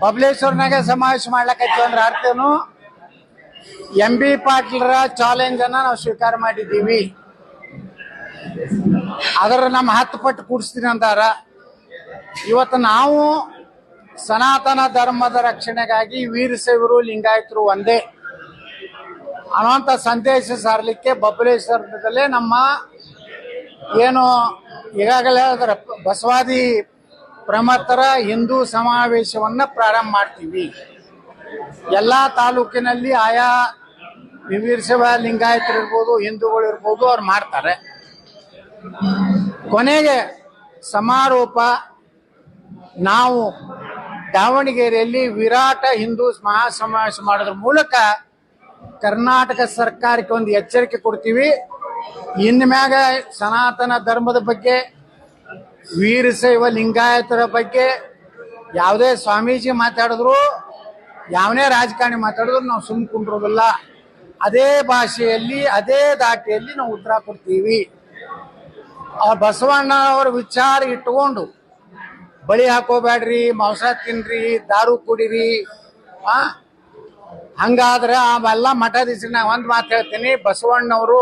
ಬಬಲೇಶ್ವರ್ನಾಗ ಸಮಾವೇಶ ಮಾಡ್ಲಕೈತಿ ಅಂದ್ರೆ ಅರ್ಥನು MB ಪಾಟೀಲ್ರ challenge ಅನ್ನ ನಾವು ಸ್ವೀಕಾರ ಮಾಡಿದ್ದೀವಿ. ಅದರ ನಮ್ಮ 10 ಪಟ್ಟು ಕೂಡಿಸ್ತೀನಿ ಅಂತಾರ. ಇವತ್ತು ನಾವು ಸನಾತನ ಧರ್ಮದ ರಕ್ಷಣೆಗಾಗಿ ವೀರಶೈವರು ಲಿಂಗಾಯತರು ಒಂದೇ ಅನ್ನುವಂಥ ಸಂದೇಶ ಸಾರಲಿಕ್ಕೆ ಬಬಲೇಶ್ವರದಲ್ಲೇ ನಮ್ಮ ಏನು ಈಗಾಗಲೇ ಅದರ ಬಸವಾದಿ ಪ್ರಮಥರ ಹಿಂದೂ ಸಮಾವೇಶವನ್ನ ಪ್ರಾರಂಭ ಮಾಡ್ತೀವಿ. ಎಲ್ಲ ತಾಲೂಕಿನಲ್ಲಿ ಆಯಾ ವೀರಶೈವ ಲಿಂಗಾಯತರು ಇರ್ಬೋದು, ಹಿಂದೂಗಳು ಇರ್ಬೋದು, ಅವ್ರು ಮಾಡ್ತಾರೆ. ಕೊನೆಗೆ ಸಮಾರೋಪ ನಾವು ದಾವಣಗೆರೆಯಲ್ಲಿ ವಿರಾಟ ಹಿಂದೂ ಮಹಾಸಮಾವೇಶ ಮಾಡೋದ್ರ ಮೂಲಕ ಕರ್ನಾಟಕ ಸರ್ಕಾರಕ್ಕೆ ಒಂದು ಎಚ್ಚರಿಕೆ ಕೊಡ್ತೀವಿ. ಇನ್ನು ಮ್ಯಾಗ ಸನಾತನ ಧರ್ಮದ ಬಗ್ಗೆ, ವೀರಶೈವ ಲಿಂಗಾಯತರ ಬಗ್ಗೆ ಯಾವುದೇ ಸ್ವಾಮೀಜಿ ಮಾತಾಡಿದ್ರು, ಯಾವನೇ ರಾಜಕಾರಣಿ ಮಾತಾಡಿದ್ರು ನಾವು ಸುಮ್ ಕುಂಡ್ರೋದಿಲ್ಲ. ಅದೇ ಭಾಷೆಯಲ್ಲಿ, ಅದೇ ದಾಟಿಯಲ್ಲಿ ನಾವು ಉತ್ತರ ಕೊಡ್ತೀವಿ. ಆ ಬಸವಣ್ಣ ಅವರ ವಿಚಾರ ಇಟ್ಕೊಂಡು ಬಳಿ ಹಾಕೋಬೇಡ್ರಿ, ಮಾಂಸ ತಿನ್ರಿ, ದಾರು ಕುಡಿರಿ, ಹಂಗಾದ್ರೆ ಅವೆಲ್ಲ ಮಠಾಧೀಶರು ನಾ ಒಂದು ಮಾತು ಹೇಳ್ತೀನಿ, ಬಸವಣ್ಣವರು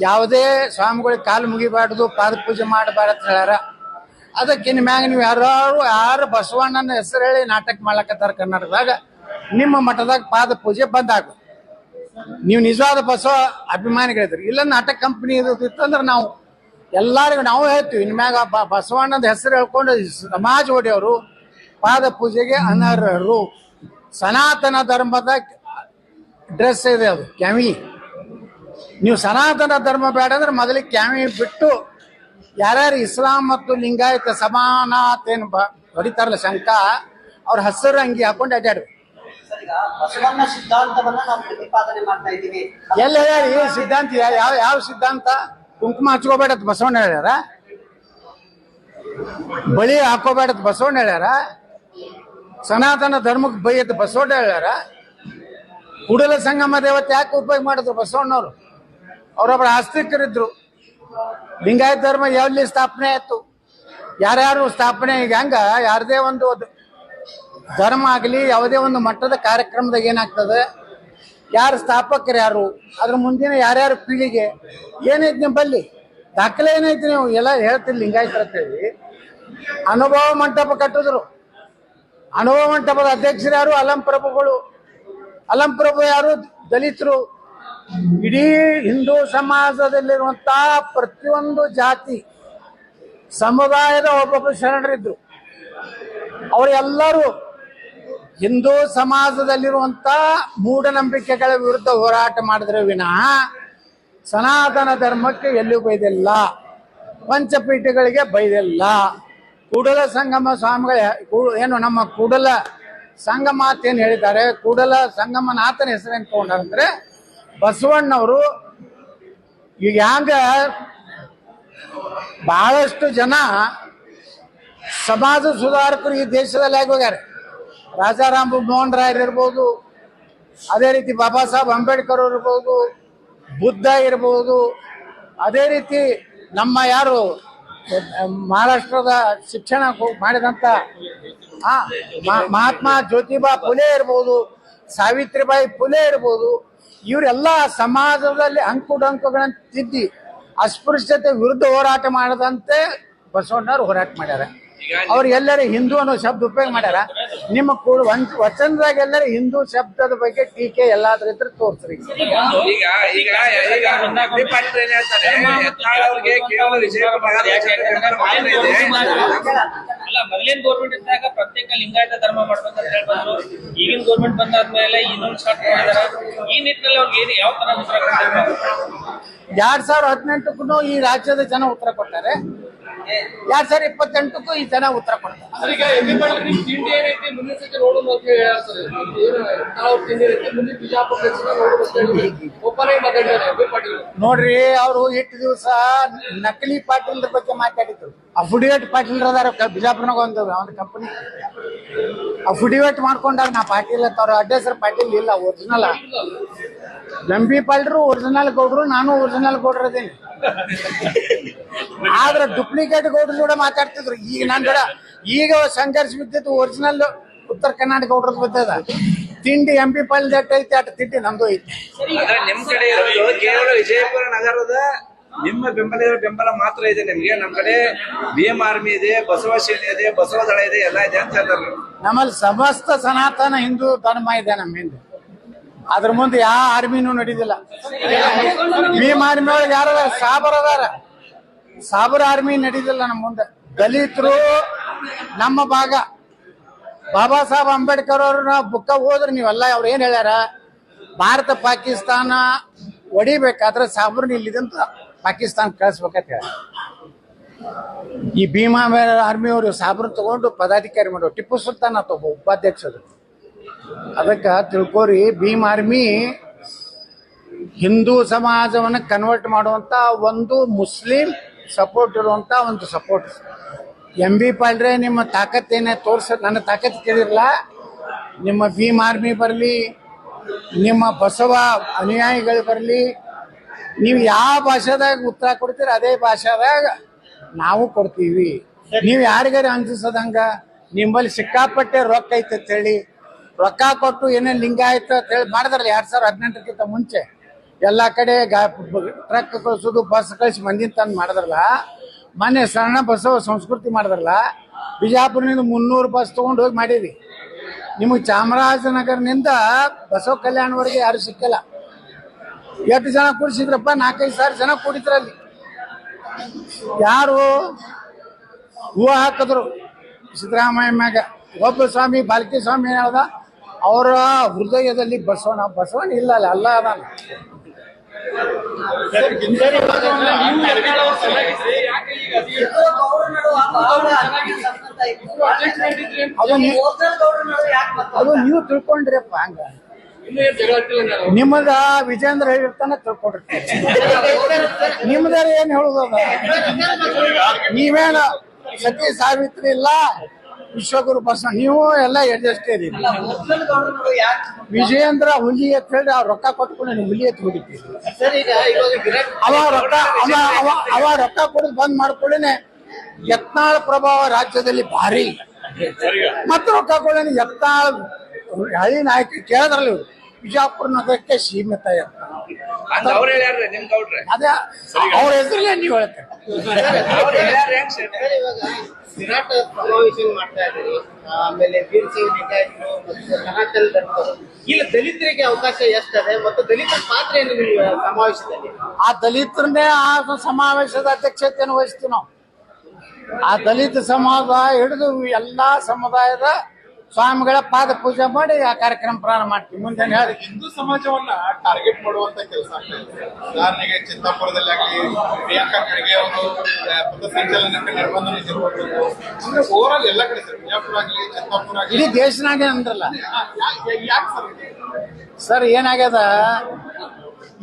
ಯಾವುದೇ ಸ್ವಾಮಿಗಳಿಗೆ ಕಾಲು ಮುಗಿಬಾರ್ದು, ಪಾದ ಪೂಜೆ ಮಾಡಬಾರ್ದು ಅಂತ ಹೇಳ್ಯಾರ. ಅದಕ್ಕಿನ್ನ ಮ್ಯಾಗ ನೀವು ಯಾರು ಬಸವಣ್ಣನ ಹೆಸರು ಹೇಳಿ ನಾಟಕ ಮಾಡ್ಲಕತ್ತಾರ ಕರ್ನಾಟಕದಾಗ, ನಿಮ್ಮ ಮಠದಾಗ ಪಾದ ಪೂಜೆ ಬಂದಾಗ ನೀವು ನಿಜವಾದ ಬಸವ ಅಭಿಮಾನಿಗಳಿದ್ರಿ. ಇಲ್ಲ ನಾಟಕ ಕಂಪನಿ ಇತ್ತಂದ್ರೆ ನಾವು ಎಲ್ಲರಿಗೂ ನಾವು ಹೇಳ್ತೀವಿ, ಇನ್ ಮ್ಯಾಗ ಬಸವಣ್ಣದ ಹೆಸರು ಹೇಳ್ಕೊಂಡು ಸಮಾಜ ಒಡೆಯವರು ಪಾದ ಪೂಜೆಗೆ ಅನರ್ಹರು. ಸನಾತನ ಧರ್ಮದ ಡ್ರೆಸ್ ಇದೆ, ಅದು ಕ್ಯಾಮಿ. ನೀವು ಸನಾತನ ಧರ್ಮ ಬೇಡ ಅಂದ್ರೆ ಮೊದಲಿಗೆ ಕ್ಯಾಮಿ ಬಿಟ್ಟು ಯಾರ್ಯಾರು ಇಸ್ಲಾಂ ಮತ್ತು ಲಿಂಗಾಯತ ಸಮಾನತೇನು ಹೊಡಿತಾರಲ್ಲ ಶಂಕ, ಅವ್ರ ಹಸಿರು ಅಂಗಿ ಹಾಕೊಂಡು ಅಡ್ಡಾಡ್ಬೇಕು. ಎಲ್ಲ ಹೇಳಿ ಸಿದ್ಧಾಂತ, ಯಾವ ಸಿದ್ಧಾಂತ? ಕುಂಕುಮ ಹಚ್ಕೋಬೇಡತ್ ಬಸವಣ್ಣ ಹೇಳ್ಯಾರ, ಬಳಿ ಹಾಕೋಬೇಡತ್ ಬಸವಣ್ಣ ಹೇಳ್ಯಾರ, ಸನಾತನ ಧರ್ಮಕ್ಕೆ ಬೈಯತ್ ಬಸವಣ್ಣ ಹೇಳ್ಯಾರ. ಕೂಡಲ ಸಂಗಮ ದೇವತೆ ಯಾಕೆ ಉಪಯೋಗ ಮಾಡಿದ್ರು ಬಸವಣ್ಣವ್ರು? ಅವರೊಬ್ಬರ ಆಸ್ತಿಕರಿದ್ರು. ಲಿಂಗಾಯತ ಧರ್ಮ ಎಲ್ಲಿ ಸ್ಥಾಪನೆ ಆಯ್ತು? ಯಾರ್ಯಾರು ಸ್ಥಾಪನೆ, ಈಗ ಹೆಂಗ ಯಾರದೇ ಒಂದು ಧರ್ಮ ಆಗಲಿ, ಯಾವುದೇ ಒಂದು ಮಟ್ಟದ ಕಾರ್ಯಕ್ರಮದಾಗ ಏನಾಗ್ತದೆ, ಯಾರು ಸ್ಥಾಪಕರು ಯಾರು, ಅದ್ರ ಮುಂದಿನ ಯಾರ್ಯಾರು ಪೀಳಿಗೆ ಏನೈತಿ ನಿಮ್ಮಲ್ಲಿ ದಾಖಲೆ ಏನೈತಿ? ನೀವು ಎಲ್ಲ ಹೇಳ್ತೀರಿ ಲಿಂಗಾಯತರ ಅಂತೇಳಿ. ಅನುಭವ ಮಂಟಪ ಕಟ್ಟಿದ್ರು. ಅನುಭವ ಮಂಟಪದ ಅಧ್ಯಕ್ಷರು ಯಾರು? ಅಲಂಪ್ರಭುಗಳು. ಅಲಂಪ್ರಭು ಯಾರು? ದಲಿತರು. ಇಡೀ ಹಿಂದೂ ಸಮಾಜದಲ್ಲಿರುವಂತ ಪ್ರತಿಯೊಂದು ಜಾತಿ ಸಮುದಾಯದ ಒಬ್ಬೊಬ್ಬರು ಶರಣರಿದ್ರು. ಅವರೆಲ್ಲರೂ ಹಿಂದೂ ಸಮಾಜದಲ್ಲಿರುವಂತ ಮೂಢನಂಬಿಕೆಗಳ ವಿರುದ್ಧ ಹೋರಾಟ ಮಾಡಿದ್ರೆ ವಿನಃ ಸನಾತನ ಧರ್ಮಕ್ಕೆ ಎಲ್ಲಿಯೂ ಬೈದಿಲ್ಲ, ಪಂಚಪೀಠಗಳಿಗೆ ಬೈದಿಲ್ಲ. ಕೂಡಲ ಸಂಗಮ ಸ್ವಾಮಿಗಳು ಏನು ನಮ್ಮ ಕೂಡಲ ಸಂಗಮಾತ ಏನು ಹೇಳಿದ್ದಾರೆ, ಕೂಡಲ ಸಂಗಮನಾಥನ ಹೆಸರೇನು ತಗೊಂಡಾರಂದ್ರೆ ಬಸವಣ್ಣವರು. ಈಗ ಹ್ಯಾಂಗ ಬಹಳಷ್ಟು ಜನ ಸಮಾಜ ಸುಧಾರಕರು ಈ ದೇಶದಲ್ಲಿ ಆಗಿ ಹೋಗ್ಯಾರ. ರಾಜಾರಾಮ್ ಮೋಹನ್ ರಾಯರ್ ಇರ್ಬೋದು, ಅದೇ ರೀತಿ ಬಾಬಾ ಸಾಹೇಬ್ ಅಂಬೇಡ್ಕರ್ ಇರ್ಬೋದು, ಬುದ್ಧ ಇರ್ಬೋದು, ಅದೇ ರೀತಿ ನಮ್ಮ ಯಾರು ಮಹಾರಾಷ್ಟ್ರದ ಶಿಕ್ಷಣ ಮಾಡಿದಂತ ಮಹಾತ್ಮ ಜ್ಯೋತಿಬಾ ಫುಲೆ ಇರ್ಬೋದು, ಸಾವಿತ್ರಿಬಾಯಿ ಫುಲೆ ಇರ್ಬೋದು, ಇವರೆಲ್ಲ ಸಮಾಜದಲ್ಲಿ ಅಂಕುಡಂಕುಗಳನ್ನು ತಿದ್ದಿ ಅಸ್ಪೃಶ್ಯತೆ ವಿರುದ್ಧ ಹೋರಾಟ ಮಾಡದಂತೆ ಬಸವಣ್ಣವ್ರು ಹೋರಾಟ ಮಾಡ್ಯಾರ. ಅವ್ರು ಎಲ್ಲರೂ ಹಿಂದೂ ಅನ್ನೋ ಶಬ್ದ ಉಪಯೋಗ ಮಾಡ್ಯಾರ. ನಿಮ್ಮ ವಚನದಾಗ ಎಲ್ಲರೂ ಹಿಂದೂ ಶಬ್ದದ ಬಗ್ಗೆ ಟೀಕೆ ಎಲ್ಲಾದ್ರೂ ಇದ್ರೆ ತೋರ್ಸ್ರಿ. ಅಲ್ಲ, ಮೊದಲಿನ ಗೌರ್ಮೆಂಟ್ ಇದ್ದಾಗ ಪ್ರತ್ಯೇಕ ಲಿಂಗಾಯತ ಧರ್ಮ ಮಾಡ್ಬೇಕಂತ ಹೇಳ್ಬಂದ್ರು. ಈಗಿನ ಗೌರ್ಮೆಂಟ್ ಬಂದಾದ್ಮೇಲೆ ಇನ್ನೊಂದು ಸ್ಟಾರ್ಟ್ ಮಾಡಿದಾರೆ. ಈ ನಿಟ್ಟಿನಲ್ಲಿ ಅವ್ರಿಗೆ ಯಾವ ತರ ಉತ್ತರ ಕೊಡ್ತಾರೆ? 2018ಕ್ಕೂ ಈ ರಾಜ್ಯದ ಜನ ಉತ್ತರ ಕೊಡ್ತಾರೆ, 2028ಕ್ಕೂ ಈ ಜನ ಉತ್ತರ ಕೊಡ್ತಾರೆ. ನೋಡ್ರಿ, ಅವರು ಇಷ್ಟು ದಿವಸ ನಕಲಿ ಪಾಟೀಲ್ರ ಬಗ್ಗೆ ಮಾತಾಡಿದ್ರು. ಅಫಿಡೇವಿಟ್ ಪಾಟೀಲ್ ಅದಾರ ಬಿಜಾಪುರ್ನಾಗ ಒಂದು ಕಂಪನಿ ಅಫಿಡೇವಿಟ್ ಮಾಡ್ಕೊಂಡಾಗ ನಾ ಪಾಟೀಲ್ ಅಂತ. ಅವ್ರ ಅಡ್ಡ ಪಾಟೀಲ್ ಇಲ್ಲ, ಒರಿಜಿನಲ್ ನಂಬಿ ಪಾಲ್ರು ಒರಿಜಿನಲ್ ಗೌಡ್ರು, ನಾನು ಒರಿಜಿನಲ್ ಗೌಡ್ರದೇನಿ. ಆದ್ರೆ ಡುಪ್ಲಿಕೇಟ್ ಗೌಡ್ರ ಕೂಡ ಮಾತಾಡ್ತಿದ್ರು. ಈಗ ನನ್ ಕೂಡ ಈಗ ಸಂಘರ್ಷ ಬಿದ್ದಿತ್ತು. ಒರಿಜಿನಲ್ ಉತ್ತರ ಕರ್ನಾಟಕ ಗೌಡ್ರದ್ದು ಬಿದ್ದದ. ತಿಂಡಿ MP ಪಾಲ್ ಎಟ್ ಐತಿ ಅಟ್ ತಿಂಡಿ ನಮ್ದು ಐತಿ. ಆದ್ರೆ ನಿಮ್ ಕಡೆ ಇರೋದು ಕೇವಲ ವಿಜಯಪುರ ನಗರದ ನಿಮ್ಮ ಬೆಂಬಲ ಮಾತ್ರ ಇದೆ ನಿಮ್ಗೆ. ನಮ್ ಕಡೆ BM ಆರ್ಮಿ ಇದೆ, ಬಸವ ಸೇನೆ ಇದೆ, ಬಸವ ದಳ ಇದೆ, ಎಲ್ಲ ಇದೆ ಅಂತ ಹೇಳ್ತಾರೆ. ನಮ್ಮಲ್ಲಿ ಸಮಸ್ತ ಸನಾತನ ಹಿಂದೂ ಧರ್ಮ ಇದೆ ನಮ್ಮ ಹಿಂದೆ. ಅದ್ರ ಮುಂದೆ ಯಾವ ಆರ್ಮಿನೂ ನಡೀದಿಲ್ಲ. ಭೀಮ್ ಆರ್ಮಿ ಒಳಗೆ ಯಾರ ಸಾಬರ್ ಅದಾರ, ಸಾಬರ್ ಆರ್ಮಿ ನಡೀದಿಲ್ಲ ನಮ್ಮ ಮುಂದೆ. ದಲಿತರು ನಮ್ಮ ಭಾಗ. ಬಾಬಾ ಸಾಹೇಬ್ ಅಂಬೇಡ್ಕರ್ ಅವ್ರನ್ನ ಬುಕ್ಕ ಹೋದ್ರೆ ನೀವೆಲ್ಲ ಅವ್ರು ಏನ್ ಹೇಳ್ಯಾರ, ಭಾರತ ಪಾಕಿಸ್ತಾನ ಹೊಡಿಬೇಕಾದ್ರೆ ಸಾಬ್ರನ್ನ ಇಲ್ಲಿದಂತ ಪಾಕಿಸ್ತಾನ ಕಳಿಸ್ಬೇಕಂತ ಹೇಳ. ಈ ಭೀಮಾ ಆರ್ಮಿ ಅವರು ಸಾಬ್ರನ್ನ ತಗೊಂಡು ಪದಾಧಿಕಾರಿ ಮಾಡೋ ಟಿಪ್ಪು ಸುಲ್ತಾನ್ ಆತ ಒಬ್ಬ ಉಪಾಧ್ಯಕ್ಷರು. ಅದಕ್ಕೆ ತಿಳ್ಕೋರಿ, ಭೀಮ್ ಆರ್ಮಿ ಹಿಂದೂ ಸಮಾಜವನ್ನು ಕನ್ವರ್ಟ್ ಮಾಡುವಂತ ಒಂದು ಮುಸ್ಲಿಂ ಸಪೋರ್ಟ್ ಇರುವಂತ ಒಂದು ಸಪೋರ್ಟ್. MB ಪಾಲ್ರೆ ನಿಮ್ಮ ತಾಕತ್ತೇನೆ ತೋರ್ಸ, ನನ್ನ ತಾಕತ್ ಕೇಳಿರಲ್ಲ. ನಿಮ್ಮ ಭೀಮ್ ಆರ್ಮಿ ಬರಲಿ, ನಿಮ್ಮ ಬಸವ ಅನುಯಾಯಿಗಳು ಬರಲಿ, ನೀವು ಯಾವ ಭಾಷೆದಾಗ ಉತ್ತರ ಕೊಡ್ತೀರ ಅದೇ ಭಾಷೆದಾಗ ನಾವು ಕೊಡ್ತೀವಿ. ನೀವು ಯಾರಿಗಾರ ಅಂಜಿಸದಂಗ ನಿಮ್ಮಲ್ಲಿ ಸಿಕ್ಕಾಪಟ್ಟೆ ರೊಕ್ಕ ಐತೆ ಅಂತ ಹೇಳಿ ರೊಕ್ಕ ಕೊಟ್ಟು ಏನೇನು ಲಿಂಗಾಯತ ಅಂತ ಹೇಳಿ ಮಾಡಿದ್ರಲ್ಲ 2018ಕ್ಕಿಂತ ಮುಂಚೆ ಎಲ್ಲ ಕಡೆ ಟ್ರಕ್ ಕಳಿಸೋದು, ಬಸ್ ಕಳಿಸಿ ಮಂದಿನ ತಂದು ಮಾಡಿದ್ರಲ್ಲ. ಮೊನ್ನೆ ಸಣ್ಣ ಬಸವ ಸಂಸ್ಕೃತಿ ಮಾಡಿದ್ರಲ್ಲ, ಬಿಜಾಪುರನಿಂದ 300 ಬಸ್ ತಗೊಂಡು ಹೋಗಿ ಮಾಡಿರಿ. ನಿಮಗೆ ಚಾಮರಾಜನಗರನಿಂದ ಬಸವ ಕಲ್ಯಾಣವರೆಗೆ ಯಾರು ಸಿಕ್ಕಿಲ್ಲ. ಎಷ್ಟು ಜನ ಕೂಡಿಸಿದ್ರಪ್ಪ? 4-5 ಸಾವಿರ ಜನ ಕೂಡಿದ್ರಲ್ಲಿ. ಯಾರು ಹೂವು ಹಾಕಿದ್ರು ಸಿದ್ದರಾಮಯ್ಯ ಮ್ಯಾಗ. ಒಬ್ಬ ಸ್ವಾಮಿ ಬಾಲ್ಕಿ ಸ್ವಾಮಿ ಏನ್ ಹೇಳ್ದ, ಅವರ ಹೃದಯದಲ್ಲಿ ಬಸವನ ಇಲ್ಲ ಅಲ್ಲ ಅದಾನ. ಅದು ನೀವು ತಿಳ್ಕೊಂಡ್ರಿಪ್ಪ. ಹಂಗ ನಿಮ್ಮದ ವಿಜೇಂದ್ರ ಹೇಳಿರ್ತಾನ ತಿಳ್ಕೊಂಡಿರ್ತೀವಿ. ನಿಮ್ದಾರ ಏನ್ ಹೇಳುದ? ನೀವೇನು ಸತಿ ಸಾವಿತ್ರಿ ಇಲ್ಲ, ವಿಶ್ವಗುರು ಬಸವ, ನೀವು ಎಲ್ಲ ಅಡ್ಜಸ್ಟ್ ಇದೀರಿ. ವಿಜೇಂದ್ರ ಹುಲಿ ಅಂತ ಹೇಳಿ ಅವ್ರು ರೊಕ್ಕ ಕೊಟ್ಕೊಂಡು ನೀವು ಹುಲಿ ಎತ್ ಹೊಡಿತೀರಿ. ಅವ ರೊಕ್ಕ ಕೊಡೋದು ಬಂದ್ ಮಾಡ್ಕೊಳ್ಳೇನೆ ಯತ್ನಾಳ ಪ್ರಭಾವ ರಾಜ್ಯದಲ್ಲಿ ಭಾರಿ. ಮತ್ತೆ ರೊಕ್ಕ ಕೊಡೇನೆ ಯತ್ನಾಳ್ ಹಳಿ ನಾಯಕ ಕೇಳಿದ್ರಲ್ಲ, ಬಿಜಾಪುರ ನಗರಕ್ಕೆ ಸೀಮಿತ ಯತ್ನಾಳ್. ಅದೇ ಅವ್ರ ಹೆಸರಲ್ಲೇ ನೀವು ಹೇಳ್ತಾರೆ. ವಿರಾಟ್ ಸಮಾವೇಶ ಮಾಡ್ತಾ ಇದ್ದೀರಿ. ಆಮೇಲೆ ವೀರಶೈವ ಲಿಂಗಾಯತರು ಮತ್ತು ಸನಾತನ ಧರ್ಮರು, ಇಲ್ಲಿ ದಲಿತರಿಗೆ ಅವಕಾಶ ಎಷ್ಟದೆ ಮತ್ತು ದಲಿತರ ಪಾತ್ರ ಏನು ನಿಮ್ಮ ಸಮಾವೇಶದಲ್ಲಿ? ಆ ದಲಿತರನ್ನೇ ಆ ಸಮಾವೇಶದ ಅಧ್ಯಕ್ಷತೆಯನ್ನು ವಹಿಸ್ತೀವಿ ನಾವು. ಆ ದಲಿತ ಸಮಾಜ ಹಿಡಿದು ಎಲ್ಲಾ ಸಮುದಾಯದ ಸ್ವಾಮಿಗಳ ಪಾದ ಪೂಜೆ ಮಾಡಿ ಆ ಕಾರ್ಯಕ್ರಮ ಪ್ರಾರಂಭ ಮಾಡ್ತೀವಿ. ಮುಂದೆ ಹೇಳಿ, ಹಿಂದೂ ಸಮಾಜವನ್ನ ಟಾರ್ಗೆಟ್ ಮಾಡುವಂತ ಕೆಲಸ ಆಗ್ತಾ ಇದೆ. ಉದಾಹರಣೆಗೆ ಚಿತ್ತಾಪುರದಲ್ಲಿ ಆಗಲಿ ಪ್ರಿಯಾಂಕಾ ಖರ್ಗೆ ಅವರು ಪಥಸಂಚಲನಕ್ಕೆ ನಿರ್ಬಂಧ ವಿಧಿಸಿರ್ಬೋದು. ಅಂದ್ರೆ ಓವರ್ ಆಲ್ ಎಲ್ಲ ಕಡೆ ಸರ್, ಬಿಜಾಪುರ ಆಗಲಿ ಚಿತ್ತಾಪುರ ಆಗಲಿ ಇಡೀ ದೇಶನಾಗೆ ಅಂದ್ರಲ್ಲ ಯಾಕೆ ಸರ್ ಏನಾಗ್ಯದ,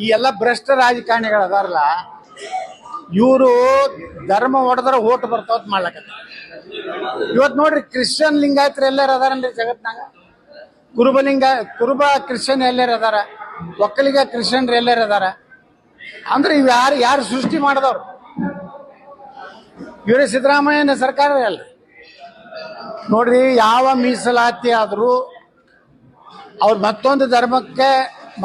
ಈ ಎಲ್ಲ ಭ್ರಷ್ಟ ರಾಜಕಾರಣಿಗಳು ಅದಾರಲ್ಲ, ಇವರು ಧರ್ಮ ಹೊಡೆದ್ರೆ ಓಟ್ ಬರ್ತಾವತ್ ಮಾಡ್ಲಕತ್ತ. ಇವತ್ತು ನೋಡ್ರಿ, ಕ್ರಿಶ್ಚಿಯನ್ ಲಿಂಗಾಯತರು ಎಲ್ಲಾರ ಅದಾರನ್ರಿ ಜಗತ್ನಾಗ? ಕುರುಬ ಕ್ರಿಶ್ಚಿಯನ್ ಎಲ್ಲಾರ ಅದಾರ? ಒಕ್ಕಲಿಗ ಕ್ರಿಶ್ಚಿಯನ್ರು ಎಲ್ಲಾರ ಅದಾರ? ಅಂದ್ರೆ ಇವ್ ಯಾರು ಸೃಷ್ಟಿ ಮಾಡಿದವ್ರು? ಇವರೇ ಸಿದ್ದರಾಮಯ್ಯನ ಸರ್ಕಾರ ಅಲ್ಲ ನೋಡ್ರಿ. ಯಾವ ಮೀಸಲಾತಿ ಆದ್ರೂ ಅವ್ರ ಮತ್ತೊಂದು ಧರ್ಮಕ್ಕೆ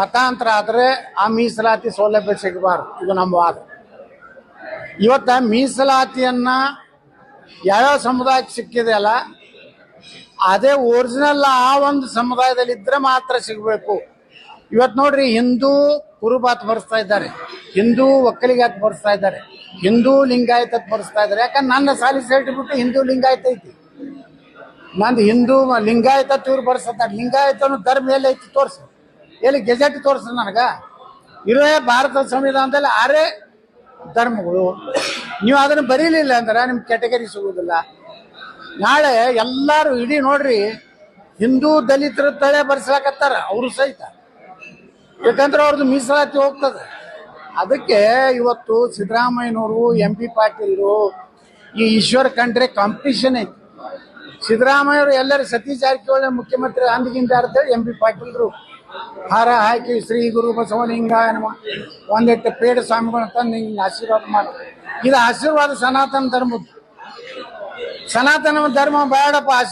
ಮತಾಂತರ ಆದ್ರೆ ಆ ಮೀಸಲಾತಿ ಸೌಲಭ್ಯ ಸಿಗಬಾರ್ದು. ಇದು ನಮ್ಮ ವಾದ. ಇವತ್ತ ಮೀಸಲಾತಿಯನ್ನ ಯಾವ್ಯಾವ ಸಮುದಾಯಕ್ಕೆ ಸಿಕ್ಕಿದೆ ಅಲ್ಲ, ಅದೇ ಒರಿಜಿನಲ್ ಆ ಒಂದು ಸಮುದಾಯದಲ್ಲಿ ಇದ್ರೆ ಮಾತ್ರ ಸಿಗಬೇಕು. ಇವತ್ತು ನೋಡ್ರಿ, ಹಿಂದೂ ಕುರುಬಾತ್ ಬರ್ಸ್ತಾ ಇದ್ದಾರೆ, ಹಿಂದೂ ಒಕ್ಕಲಿಗಾತ್ ಬರ್ಸ್ತಾ ಇದ್ದಾರೆ, ಹಿಂದೂ ಲಿಂಗಾಯತ ಬರ್ಸ್ತಾ ಇದ್ದಾರೆ. ಯಾಕಂದ್ರೆ ನನ್ನ ಸಾಲಿ ಬಿಟ್ಟು ಹಿಂದೂ ಲಿಂಗಾಯತ ಐತಿ, ನಂದು ಹಿಂದೂ ಲಿಂಗಾಯತ ಇವ್ರು ಬರ್ಸ್ತಾರೆ. ಲಿಂಗಾಯತನು ಧರ್ಮ ಎಲ್ಲಿ ಐತಿ ತೋರ್ಸು, ಎಲ್ಲಿ ಗೆಜೆಟ್ ತೋರ್ಸು ನನಗ. ಇರೋ ಭಾರತ ಸಂವಿಧಾನದಲ್ಲಿ 6 ಧರ್ಮಗಳು. ನೀವು ಅದನ್ನು ಬರೀಲಿಲ್ಲ ಅಂದ್ರೆ ನಿಮ್ಗೆ ಕ್ಯಾಟಗರಿ ಸಿಗುವುದಿಲ್ಲ. ನಾಳೆ ಎಲ್ಲಾರು ಇಡೀ ನೋಡ್ರಿ, ಹಿಂದೂ ದಲಿತರ ತಳೆ ಬರ್ಸ್ಲಾಕತ್ತಾರ ಅವರು ಸಹಿತ, ಯಾಕಂದ್ರೆ ಅವ್ರದ್ದು ಮೀಸಲಾತಿ ಹೋಗ್ತದೆ. ಅದಕ್ಕೆ ಇವತ್ತು ಸಿದ್ದರಾಮಯ್ಯನವರು, MP ಪಾಟೀಲ್ರು, ಈ ಈಶ್ವರ್ ಖಂಡ್ರೆ ಕಾಂಪಿಟಿಷನ್ ಐತಿ. ಸಿದ್ದರಾಮಯ್ಯವರು ಎಲ್ಲರೂ ಸತೀಶ್ ಜಾರಕಿಹೊಳಿ ಮುಖ್ಯಮಂತ್ರಿ ಅಂದಿಗಿಂತ ಅಂತೇಳಿ MP ಪಾಟೀಲ್ರು ಹಾರ ಹಾಕಿ ಶ್ರೀ ಗುರು ಬಸವಲಿಂಗಾಯ ಒಂದಿಟ್ಟು ಪೇಡ ಸ್ವಾಮಿಗಳನ್ನ ತಂದು ಹಿಂಗೆ ಆಶೀರ್ವಾದ ಮಾಡಿ ಇದು ಆಶೀರ್ವಾದ ಸನಾತನ ಧರ್ಮದ್ದು. ಸನಾತನ ಧರ್ಮ ಬೇಡಪ್ಪ ಆಶೀರ್ವಾದ